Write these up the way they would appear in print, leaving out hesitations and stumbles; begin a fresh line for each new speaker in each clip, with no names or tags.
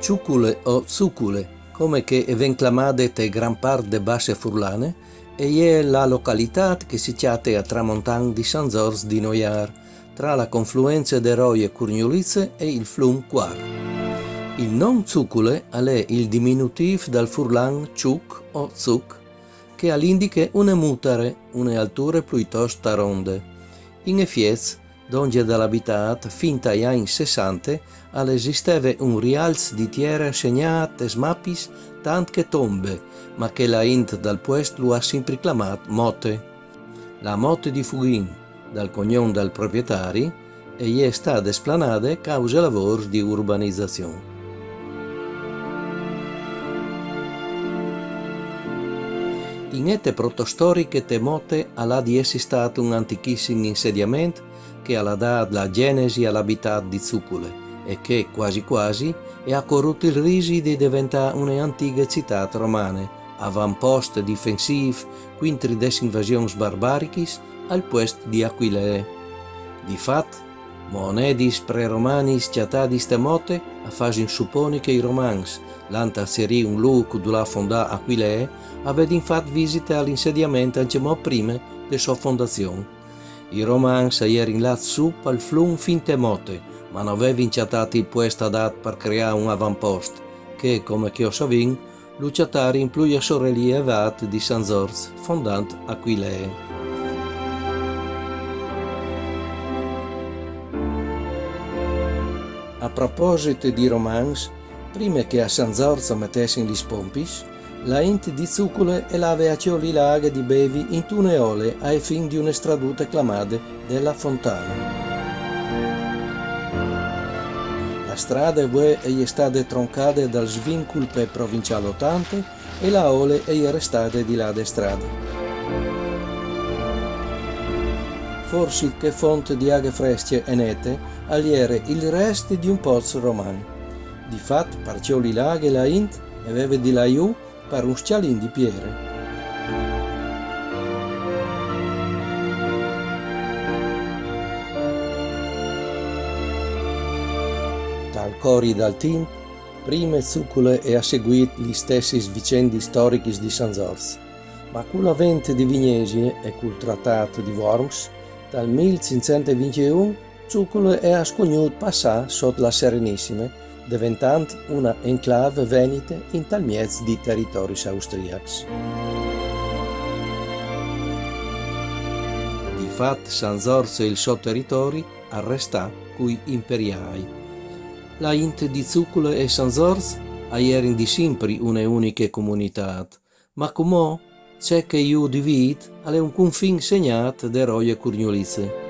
Ciucule o Sucule, come che ven clamate gran part de Basse Furlane, e è la località che si chiate a tramontan di San Zors di Noiar, tra la confluenza de Roie Curgnulizze e il Flum Quar. Il non Zucule è il diminutiv dal furlan Ciuc o Zuc, che all'indica une mutare, une alture piuttosto ronde. In effiez, donde dall'abitat fin agli anni 60 esisteva un rialz di terra segnat e smappis tant che tombe, ma che la int dal puest lo ha sempre chiamato Motte. La Motte di Fughin, dal cognome del proprietari, e è stata esplanata causa lavori di urbanizzazione. In ette protostoriche temote alla di essi stato un antichissimo insediamento che alla dà la genesi all'abitat di Zucule e che quasi quasi ha corrotto il risi di diventare un'antica città romana, avampost difensiv contro le invasioni barbariche al posto di Aquilee. Di fatto, monedis pre-romanis chiatadis temote a fasin supponi che i romans, l'anta seri un luogo dove fondà Aquilee, aveva infatti visita all'insediamento anche prima della sua fondazione. I romans erano là su al flum fin temote, ma non avevano inciatato il posto adatto per creare un avamposto, che, come che ho savin, lo chiatari in più sorelli evat di San Zors, fondant Aquilee. A proposito di romans, prima che a San Zors mettessero gli spompis, la int di Zucule e l'ave a cioli laghe di bevi in tuneole ai fin di un'estraduta clamade della fontana. La strada è stata troncata dal svinculpe provinciale 80 e la ole è restata di là de strada. Forse che fonte di aghe fresche e nette aliere il resto di un pozzo romano. Di fatto, per cioli laghe la int aveva di laiù per un scialin di Piere. Dal cori dal tempo, prima Zucule ha seguito gli stessi vicende storiche di San Zors, ma con l'avvento di Vignesie e col trattato di Worms, dal 1521 Zucule è scognuto passare sotto la Serenissima, diventando una enclave venete in tal mezzo di territori austriaci. Di fatto San Zors e il suo territorio arrestà cui imperiai. La int di Zucule e San Zors erano di sempre una unica comunità, ma come c'è che io divide è un confine segnato da Roie Curgnulizze.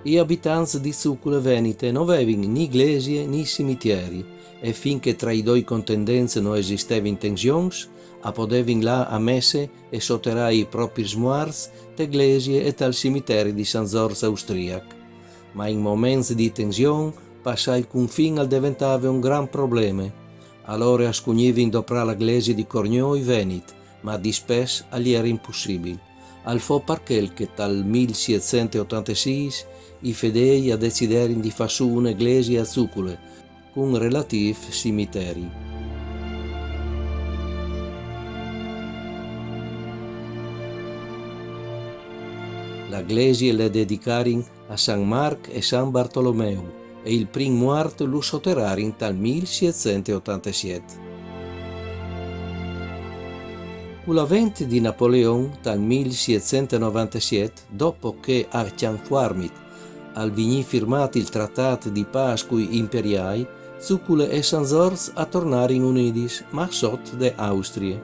Gli abitanti di Zucule Venete non avevano né iglesie né cimiteri e finché tra i due contendenti non esistevano tensioni, potevano là a messe e sotterrare i propri smuars te iglesie e tal cimiteri di San Zors austriac. Ma in momenti di tensione passare il confine diventava un gran problema. Allora scunivano dopo la chiesa di Corgnoi Venete, ma di spesso gli era impossibile. Al fo perché che dal 1786 i fedeli deciderono di fare su un'iglesia a Zucule, con relativi cimiteri. La iglesia le dedicarono a San Marco e San Bartolomeo e il primo morto lo sotterrarono dal 1787. Con l'avvento di Napoleone dal 1797, dopo che a Cianfuarmit al vigni firmato il trattato di pace coi imperiali, Zucule e San Zors tornarono uniti, ma sotto de Austrie.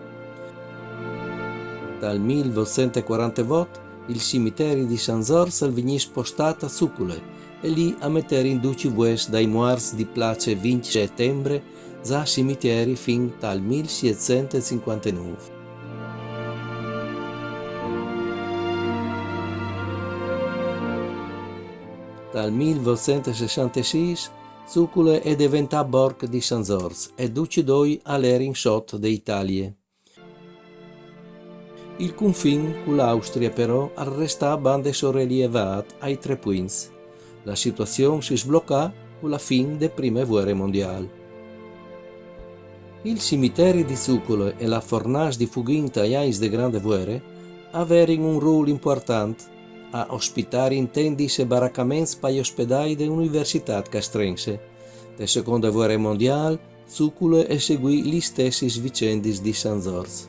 Dal 1848 il cimitero di San Zors venne spostato a Zucule e lì a mettere in duci vues dai moars di place 20 settembre za cimiteri fin dal 1759. Dal 1866 Zucule è diventato borgo di San Zors e tutti due erano sotto d'Italia. Il confine con l'Austria però resta bande sollievat ai 3 punti. La situazione si sblocca con la fine delle prime guerre mondiali. Il cimitero di Zuccole e la fornace di Fuginta ai anni delle grandi guerre avevano un ruolo importante a ospitare intendis e baraccamenti per gli ospedali dell'Università Castrense. La seconda guerra mondiale, Zuccole eseguì gli stessi vicende di San Zorz.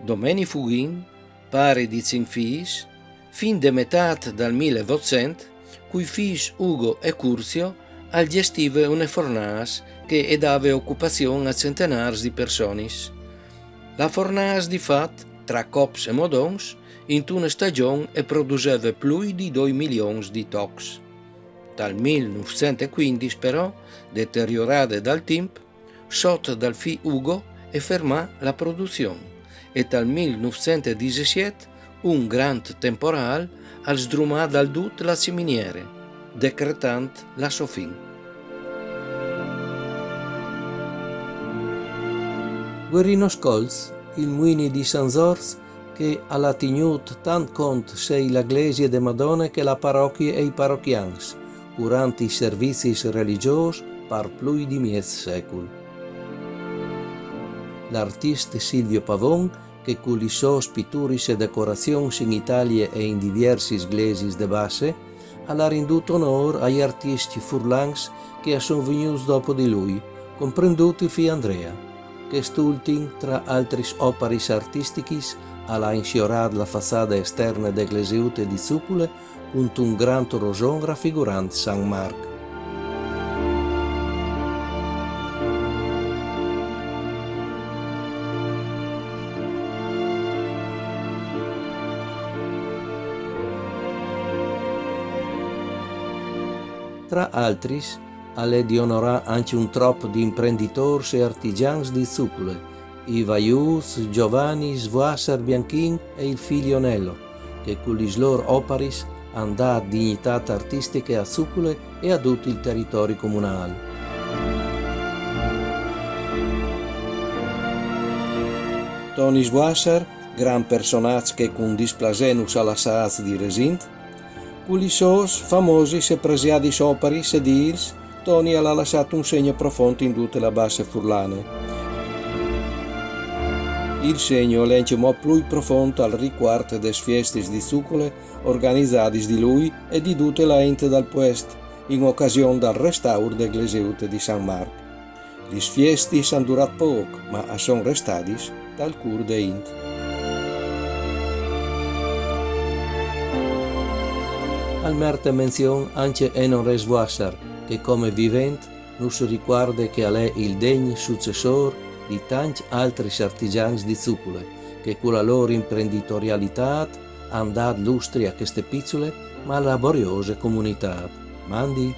Domeni Fugin, pare di 5 figli, fin de metà del 1800, cui figli Ugo e Curzio al gestive una fornace che dava occupazione a centenari di persone. La fornace di fatto, tra cops e modons, in una stagione produceva più di 2 milioni di tocs. Dal 1915 però, deteriorata dal tempo, sotto dal figlio Ugo e fermò la produzione e dal 1917 un grande temporale ha sdrumato dal tutto la ciminiere, decretando la sua fine. Guerrino Scholz, il muini di San Zorz, che ha tenuto tant conto sia la Iglesia de Madonna che la parrocchia e i parrocchiani, durante i servizi religiosi per più di mezzo secolo. L'artista Silvio Pavon, che con le sue pitture e decorazioni in Italia e in diversi inglesi de base, ha renduto onore agli artisti furlans che sono venuti dopo di lui, comprenduto il figlio Andrea. Quest'ultimo, tra altre opere artistiche, ha insciorato la facciata esterna dell'Eglesiute di Zuccole con un grande roson raffigurante San Marco. Tra altri, alle di onorare anche un troppo di imprenditori e artigiani di Zuccole, i Vaius, Giovanni, Svasser Bianchin e il figlio Nello, che con le loro opere hanno dato dignità artistiche a Zuccole e a tutto il territorio comunale. Tony Svasser, gran personaggio che con displasenus alla Saaz di Resint, con i suoi famosi e preziati opere e deals, Tony ha lasciato un segno profondo in tutte le basse furlane. Il segno è più profondo al riguardo delle feste di Zuccole organizzate di lui e di tutte le ente del posto, in occasione del restauro dell'Eglesiute di San Marco. Le feste hanno durato poco, ma sono restate dal cur de int. Al merte menzione anche Enore Svasser, che come vivente non si ricorda che è il degno successore di tanti altri artigiani di Zuccole, che con la loro imprenditorialità hanno dato lustri a queste piccole ma laboriose comunità. Mandi